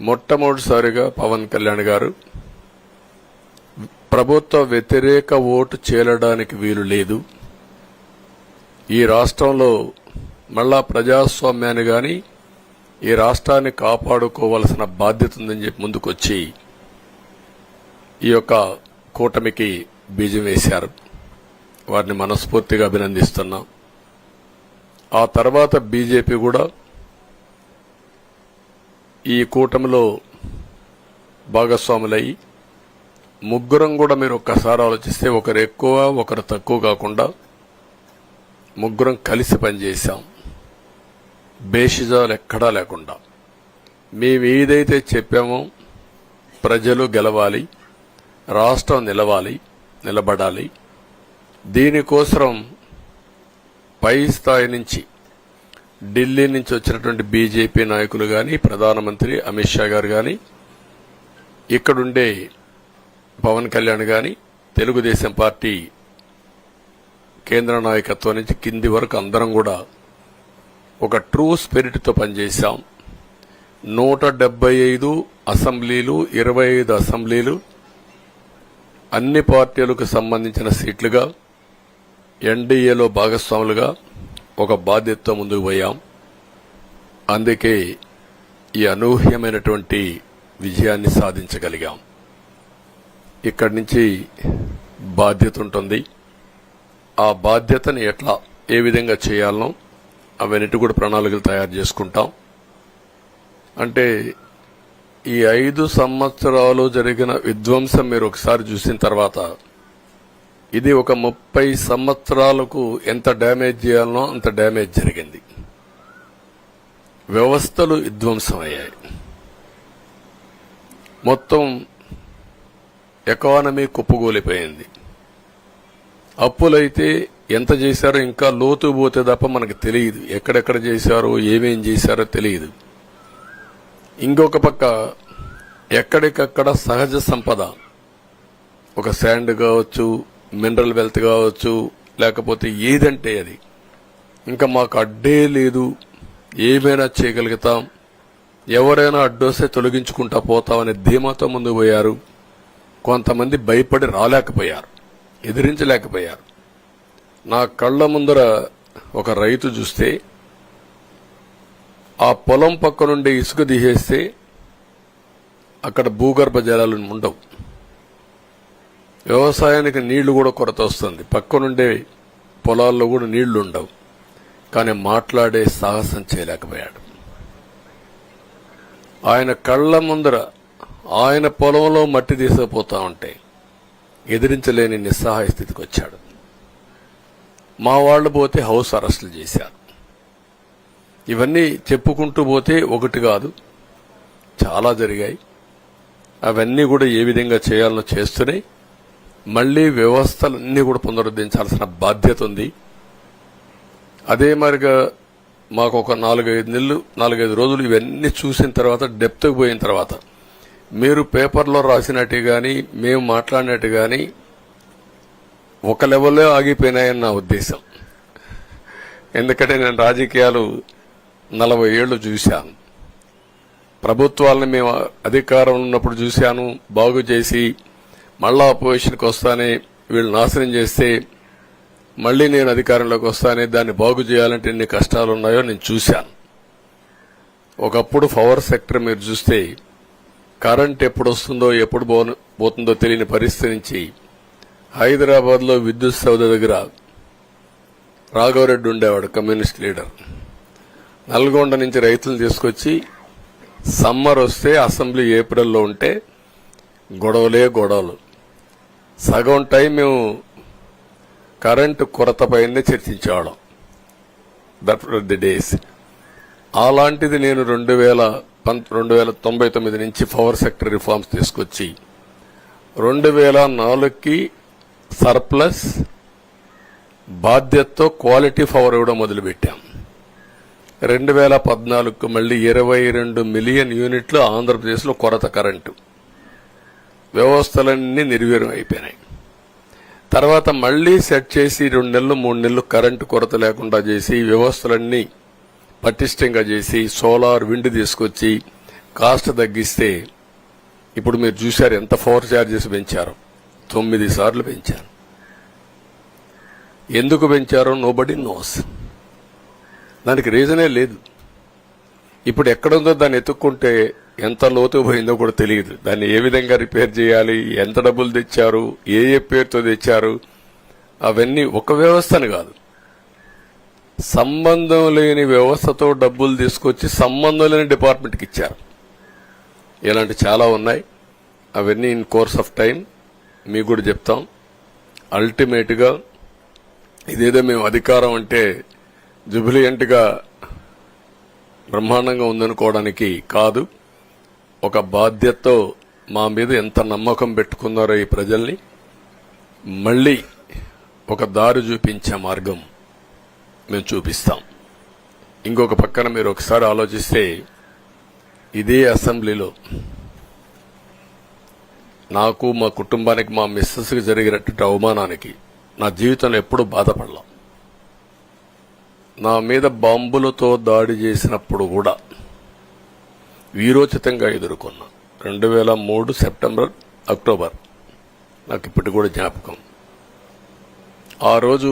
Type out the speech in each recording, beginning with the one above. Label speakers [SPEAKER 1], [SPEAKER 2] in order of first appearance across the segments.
[SPEAKER 1] మొట్టమొదటిసారిగా పవన్ కళ్యాణ్ గారు ప్రభుత్వ వ్యతిరేక ఓటు చేరడానికి వీలు లేదు, ఈ రాష్ట్రంలో మళ్ళా ప్రజాస్వామ్యాన్ని గాని ఈ రాష్ట్రాన్ని కాపాడుకోవాల్సిన బాధ్యత ఉందని చెప్పి ముందుకొచ్చి ఈ యొక్క కూటమికి బీజం వేశారు. వారిని మనస్ఫూర్తిగా అభినందిస్తున్నాం. ఆ తర్వాత బీజేపీ కూడా ఈ కూటమిలో భాగస్వాములై ముగ్గురం కూడా మీరు ఒక్కసారి ఆలోచిస్తే ఒకరు ఎక్కువ ఒకరు తక్కువ కాకుండా ముగ్గురం కలిసి పనిచేశాం. బేషిజాలు ఎక్కడా లేకుండా మేము ఏదైతే చెప్పామో ప్రజలు గెలవాలి, రాష్ట్రం నిలబడాలి, దీనికోసం పై స్థాయి నుంచి ఢిల్లీ నుంచి వచ్చినటువంటి బీజేపీ నాయకులు గాని, ప్రధానమంత్రి అమిత్ షా గారు గాని, ఇక్కడుండే పవన్ కళ్యాణ్ గాని, తెలుగుదేశం పార్టీ కేంద్ర నాయకత్వం నుంచి కింది వరకు అందరం కూడా ఒక ట్రూ స్పిరిట్ తో పనిచేశాం. 175 అసెంబ్లీలు, 25 అసెంబ్లీలు అన్ని పార్టీలకు సంబంధించిన సీట్లుగా ఎన్డీఏలో భాగస్వాములుగా ఒక బాధ్యతతో ముందుకు పోయాం. అందుకే ఈ అనూహ్యమైనటువంటి విజయాన్ని సాధించగలిగాం. ఇక్కడి నుంచి బాధ్యత ఉంటుంది. ఆ బాధ్యతని ఏ విధంగా చేయాలనో అవన్నిటి కూడా ప్రణాళికలు తయారు చేసుకుంటాం. అంటే ఈ 5 సంవత్సరాలు జరిగిన విధ్వంసం మీరు ఒకసారి చూసిన తర్వాత ఇది ఒక 30 సంవత్సరాలకు ఎంత డ్యామేజ్ చేయాలనో అంత డ్యామేజ్ జరిగింది. వ్యవస్థలు విధ్వంసమయ్యాయి. మొత్తం ఎకానమీ కుప్పగూలిపోయింది. అప్పులైతే ఎంత చేశారో ఇంకా లోతు పోతే తప్ప మనకు తెలియదు. ఎక్కడెక్కడ చేశారో ఏమేం చేశారో తెలియదు. ఇంకొక పక్క ఎక్కడికక్కడ సహజ సంపద, ఒక శాండ్ కావచ్చు, మినరల్ వెల్త్ కావచ్చు, లేకపోతే ఏదంటే అది ఇంకా మాకు అడ్డే లేదు, ఏమైనా చేయగలుగుతాం, ఎవరైనా అడ్డొస్తే తొలగించుకుంటా పోతామనే ధీమాతో ముందుకు పోయారు. కొంతమంది భయపడి రాలేకపోయారు, ఎదిరించలేకపోయారు. నా కళ్ల ముందర ఒక రైతు చూస్తే ఆ పొలం పక్క నుండి ఇసుక తీసేస్తే అక్కడ భూగర్భ జలాలు ఉండవు, వ్యవసాయానికి నీళ్లు కూడా కొరత వస్తుంది, పక్క నుండే పొలాల్లో కూడా నీళ్లు ఉండవు. కానీ మాట్లాడే సాహసం చేయలేకపోయాడు. ఆయన కళ్ల ముందర ఆయన పొలంలో మట్టి తీసుకుపోతా ఉంటే ఎదిరించలేని నిస్సహాయ స్థితికి వచ్చాడు. మా వాళ్లు పోతే హౌస్ అరెస్టులు చేశారు. ఇవన్నీ చెప్పుకుంటూ పోతే ఒకటి కాదు, చాలా జరిగాయి. అవన్నీ కూడా ఏ విధంగా చేయాలనో చేస్తున్నాయి. మళ్లీ వ్యవస్థలన్నీ కూడా పునరుద్ధరించాల్సిన బాధ్యత ఉంది. అదే మరిగా మాకు ఒక 4-5 రోజులు ఇవన్నీ చూసిన తర్వాత, డెప్త్కి పోయిన తర్వాత, మీరు పేపర్లో రాసినట్టు గాని మేము మాట్లాడినట్టు గాని ఒక లెవెల్లో ఆగిపోయినాయని నా ఉద్దేశం. ఎందుకంటే నేను రాజకీయాలు 40 ఏళ్లు చూశాను. ప్రభుత్వాలను మేము అధికారం ఉన్నప్పుడు చూశాను, బాగు చేసి మళ్ళా అపోజిషన్కి వస్తానే వీళ్ళు నాశనం చేస్తే మళ్లీ నేను అధికారంలోకి వస్తానే దాన్ని బాగు చేయాలంటే ఎన్ని కష్టాలు ఉన్నాయో నేను చూశాను. ఒకప్పుడు పవర్ సెక్టర్ మీరు చూస్తే కరెంట్ ఎప్పుడు వస్తుందో ఎప్పుడు పోతుందో తెలియని పరిస్థితి నుంచి హైదరాబాద్ లో విద్యుత్ సౌధ దగ్గర రాఘవరెడ్డి ఉండేవాడు, కమ్యూనిస్ట్ లీడర్. నల్గొండ నుంచి రైతులు తీసుకొచ్చి సమ్మర్ వస్తే అసెంబ్లీ ఏప్రిల్లో ఉంటే గొడవలు. సగం టైం మేము కరెంటు కొరత పైనే చర్చించేవాళ్ళం. That were the days. అలాంటిది నేను 1999 నుంచి పవర్ సెక్టర్ రిఫార్మ్స్ తీసుకొచ్చి 2004కి సర్ప్లస్ బాధ్యతతో క్వాలిటీ పవర్ ఇవ్వడం మొదలుపెట్టాం. 2014కు మళ్లీ 22 మిలియన్ యూనిట్లు ఆంధ్రప్రదేశ్లో కొరత కరెంటు. వ్యవస్థలన్నీ నిర్వీర్యం అయిపోయినాయి. తర్వాత మళ్లీ సెట్ చేసి 2 నెలలు 3 నెలలు కరెంటు కొరత లేకుండా చేసి వ్యవస్థలన్నీ పటిష్టంగా చేసి సోలార్, విండ్ తీసుకొచ్చి కాస్ట్ తగ్గిస్తే ఇప్పుడు మీరు చూశారు ఎంత ఫోర్ ఛార్జెస్ పెంచారు. 9 సార్లు పెంచారు. ఎందుకు పెంచారో నోబడీ నోస్. దానికి రీజనే లేదు. ఇప్పుడు ఎక్కడుందో దాన్ని ఎత్తుక్కుంటే ఎంత లోతు పోయిందో కూడా తెలియదు. దాన్ని ఏ విధంగా రిపేర్ చేయాలి, ఎంత డబ్బులు తెచ్చారు, ఏ పేరుతో తెచ్చారు, అవన్నీ ఒక వ్యవస్థను కాదు, సంబంధం లేని వ్యవస్థతో డబ్బులు తీసుకొచ్చి సంబంధం లేని డిపార్ట్మెంట్కి ఇచ్చారు. ఇలాంటి చాలా ఉన్నాయి. అవన్నీ ఇన్ కోర్స్ ఆఫ్ టైం మీకు కూడా చెప్తాం. అల్టిమేట్ గా ఇదేదో మేము అధికారం అంటే జుబిలియంట్ గా బ్రహ్మాండంగా ఉందనుకోవడానికి కాదు. ఒక బాధ్యతతో మా మీద ఎంత నమ్మకం పెట్టుకున్నారో ఈ ప్రజల్ని మళ్లీ ఒక దారి చూపించే మార్గం మేము చూపిస్తాం. ఇంకొక పక్కన మీరు ఒకసారి ఆలోచిస్తే ఇదే అసెంబ్లీలో నాకు, మా కుటుంబానికి, మా మిస్సెస్కి జరిగినటువంటి అవమానానికి నా జీవితంలో ఎప్పుడూ బాధపడలా. నా మీద బాంబులతో దాడి చేసినప్పుడు కూడా వీరోచితంగా ఎదుర్కొన్నా. 2003 సెప్టెంబర్, అక్టోబర్ నాకు ఇప్పటికి కూడా జ్ఞాపకం. ఆ రోజు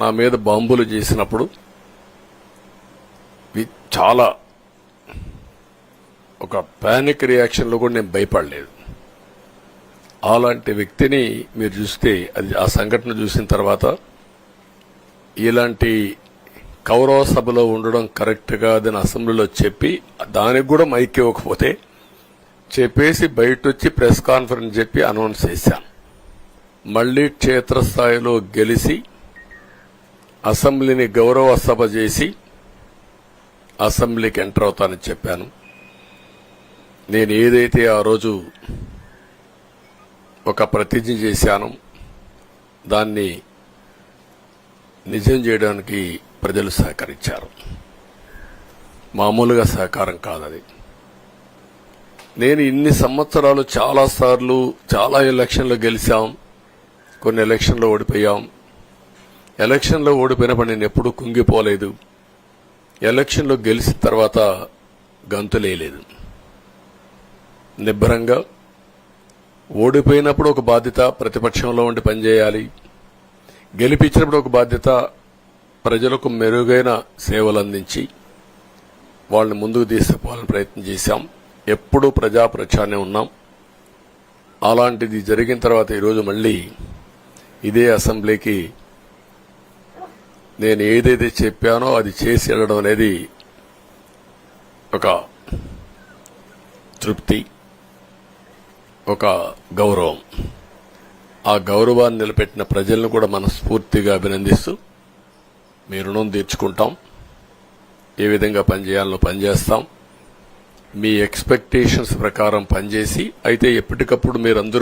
[SPEAKER 1] నా మీద బాంబులు చేసినప్పుడు చాలా ఒక పానిక్ రియాక్షన్లో కూడా నేను భయపడలేదు. అలాంటి వ్యక్తిని మీరు చూస్తే అది ఆ సంఘటన చూసిన తర్వాత ఇలాంటి కౌరవ సభలో ఉండడం కరెక్ట్ కాదని అసెంబ్లీలో చెప్పి దానికి కూడా మైక్ ఇవ్వకపోతే చెప్పేసి బయట వచ్చి ప్రెస్ కాన్ఫరెన్స్ చెప్పి అనౌన్స్ చేశాను. మళ్లీ క్షేత్రస్థాయిలో గెలిచి అసెంబ్లీని గౌరవ సభ చేసి అసెంబ్లీకి ఎంటర్ అవుతానని చెప్పాను. నేను ఏదైతే ఆ రోజు ఒక ప్రతిజ్ఞ చేశాను దాన్ని నిజం చేయడానికి ప్రజలు సహకరించారు. మామూలుగా సహకారం కాదది. నేను ఇన్ని సంవత్సరాలు చాలాసార్లు చాలా ఎలక్షన్లో గెలిచాం, కొన్ని ఎలక్షన్లో ఓడిపోయాం. ఎలక్షన్లో ఓడిపోయినప్పుడు నేను ఎప్పుడూ కుంగిపోలేదు. ఎలక్షన్లో గెలిచిన తర్వాత గంతులేయలేదు. నిబ్బరంగా ఓడిపోయినప్పుడు ఒక బాధ్యత ప్రతిపక్షంలో ఉండి పనిచేయాలి, గెలిపించినప్పుడు ఒక బాధ్యత ప్రజలకు మెరుగైన సేవలు అందించి వాళ్ళని ముందుకు తీసుకుపోవాలని ప్రయత్నం చేశాం. ఎప్పుడూ ప్రజాప్రచారనే ఉన్నాం. అలాంటిది జరిగిన తర్వాత ఈరోజు మళ్లీ ఇదే అసెంబ్లీకి నేను ఏదైతే చెప్పానో అది చేసి వెళ్ళడం అనేది ఒక తృప్తి, ఒక గౌరవం. ఆ గౌరవాన్ని నిలబెట్టిన ప్రజలను కూడా మనస్ఫూర్తిగా అభినందిస్తూ మీ రుణం తీర్చుకుంటాం. ఏ విధంగా పనిచేయాలో పనిచేస్తాం. మీ ఎక్స్పెక్టేషన్స్ ప్రకారం పనిచేసి అయితే ఎప్పటికప్పుడు మీరందరూ